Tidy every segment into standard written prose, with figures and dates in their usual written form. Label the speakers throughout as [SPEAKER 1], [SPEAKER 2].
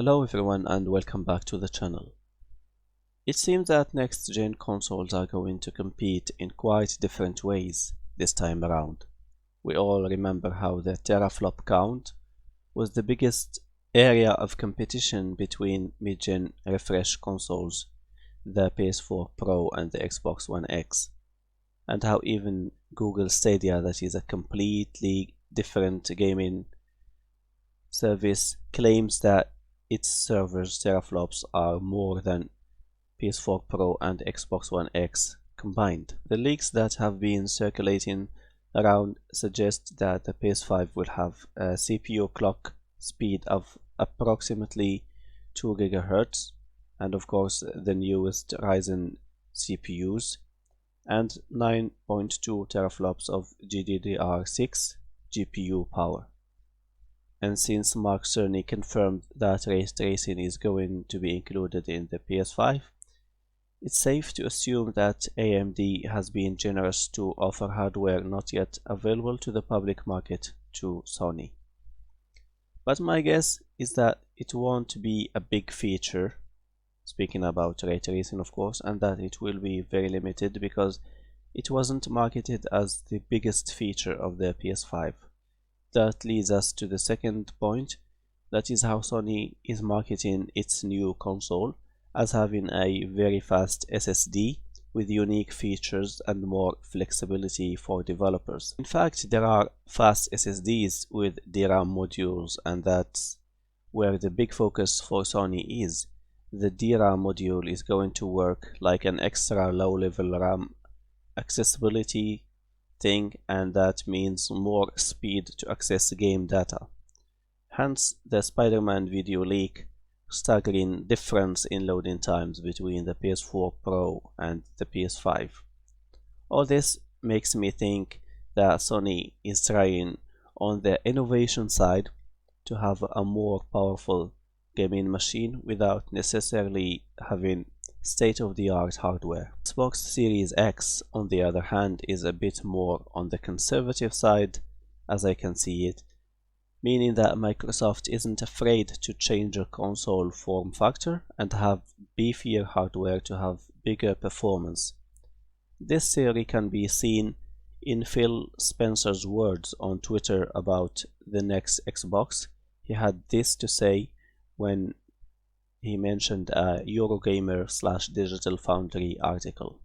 [SPEAKER 1] Hello everyone and welcome back to the channel. It seems that next-gen consoles are going to compete in quite different ways this time around. We all remember how the teraflop count was the biggest area of competition between mid-gen refresh consoles, the PS4 Pro and the Xbox One X, and how even Google Stadia, that is a completely different gaming service, claims that its servers teraflops are more than PS4 Pro and Xbox One X combined. The leaks that have been circulating around suggest that the PS5 will have a CPU clock speed of approximately 2 GHz and of course the newest Ryzen CPUs and 9.2 teraflops of GDDR6 GPU power. And since Mark Cerny confirmed that ray tracing is going to be included in the PS5, it's safe to assume that AMD has been generous to offer hardware not yet available to the public market to Sony. But my guess is that it won't be a big feature, speaking about ray tracing of course, and that it will be very limited because it wasn't marketed as the biggest feature of the PS5. That leads us to the second point, that is how Sony is marketing its new console as having a very fast SSD with unique features and more flexibility for developers. In fact, there are fast SSDs with DRAM modules, and that's where the big focus for Sony is. The DRAM module is going to work like an extra low-level RAM accessibility thing, and that means more speed to access game data. Hence the Spider-Man video leak, staggering difference in loading times between the PS4 Pro and the PS5. All this makes me think that Sony is trying on the innovation side to have a more powerful gaming machine without necessarily having state-of-the-art hardware. Xbox Series X, on the other hand, is a bit more on the conservative side, as I can see it, meaning that Microsoft isn't afraid to change a console form factor and have beefier hardware to have bigger performance. This theory can be seen in Phil Spencer's words on Twitter about the next Xbox. He had this to say when he mentioned a Eurogamer/Digital Foundry article.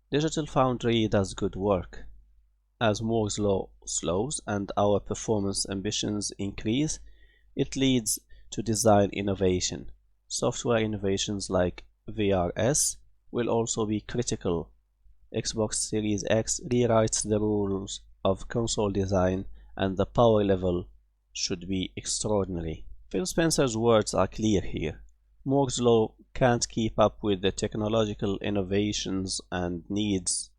[SPEAKER 1] Digital Foundry does good work. As Moore's law slows and our performance ambitions increase, it leads to design innovation. Software innovations like VRS will also be critical. Xbox Series X rewrites the rules of console design, and the power level should be extraordinary. Phil Spencer's words are clear here. Moore's law can't keep up with the technological innovations and needs,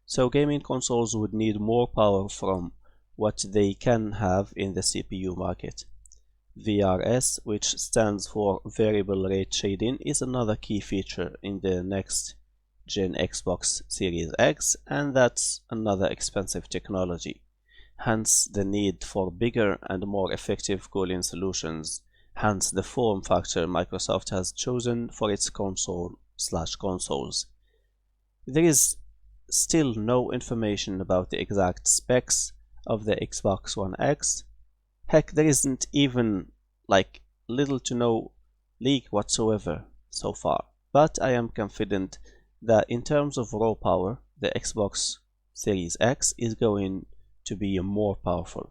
[SPEAKER 1] so gaming consoles would need more power from what they can have in the CPU market. VRS, which stands for Variable Rate Shading, is another key feature in the next gen Xbox Series X, and that's another expensive technology, hence the need for bigger and more effective cooling solutions. Hence the form factor Microsoft has chosen for its consoles. There is still no information about the exact specs of the Xbox One X. Heck, there isn't even little to no leak whatsoever so far. But I am confident that in terms of raw power, the Xbox Series X is going to be more powerful.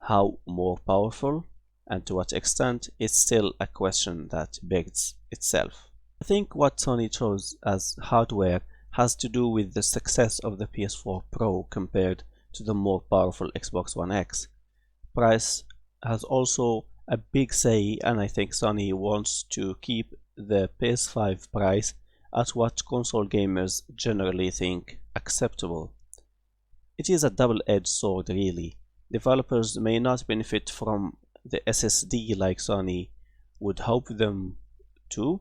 [SPEAKER 1] How more powerful? And to what extent is still a question that begs itself. I think what Sony chose as hardware has to do with the success of the PS4 Pro compared to the more powerful Xbox One X. Price has also a big say, and I think Sony wants to keep the PS5 price at what console gamers generally think acceptable. It is a double-edged sword really. Developers may not benefit from the SSD like Sony would hope them to,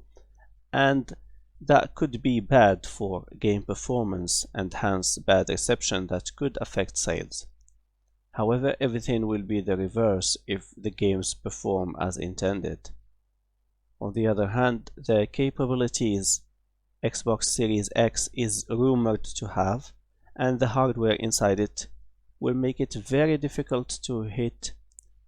[SPEAKER 1] and that could be bad for game performance and hence bad reception that could affect sales. However, everything will be the reverse if the games perform as intended. On the other hand, the capabilities Xbox Series X is rumored to have, and the hardware inside it, will make it very difficult to hit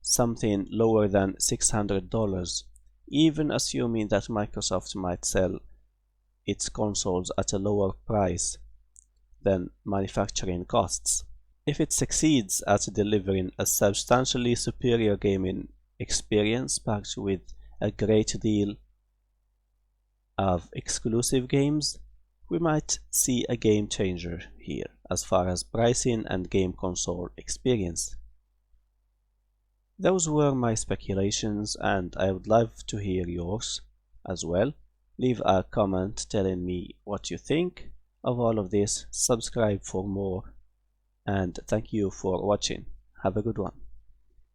[SPEAKER 1] something lower than $600, even assuming that Microsoft might sell its consoles at a lower price than manufacturing costs. If it succeeds at delivering a substantially superior gaming experience packed with a great deal of exclusive games, we might see a game changer here as far as pricing and game console experience. Those were my speculations, and I would love to hear yours as well. Leave a comment telling me what you think of all of this, subscribe for more, and thank you for watching. Have a good one.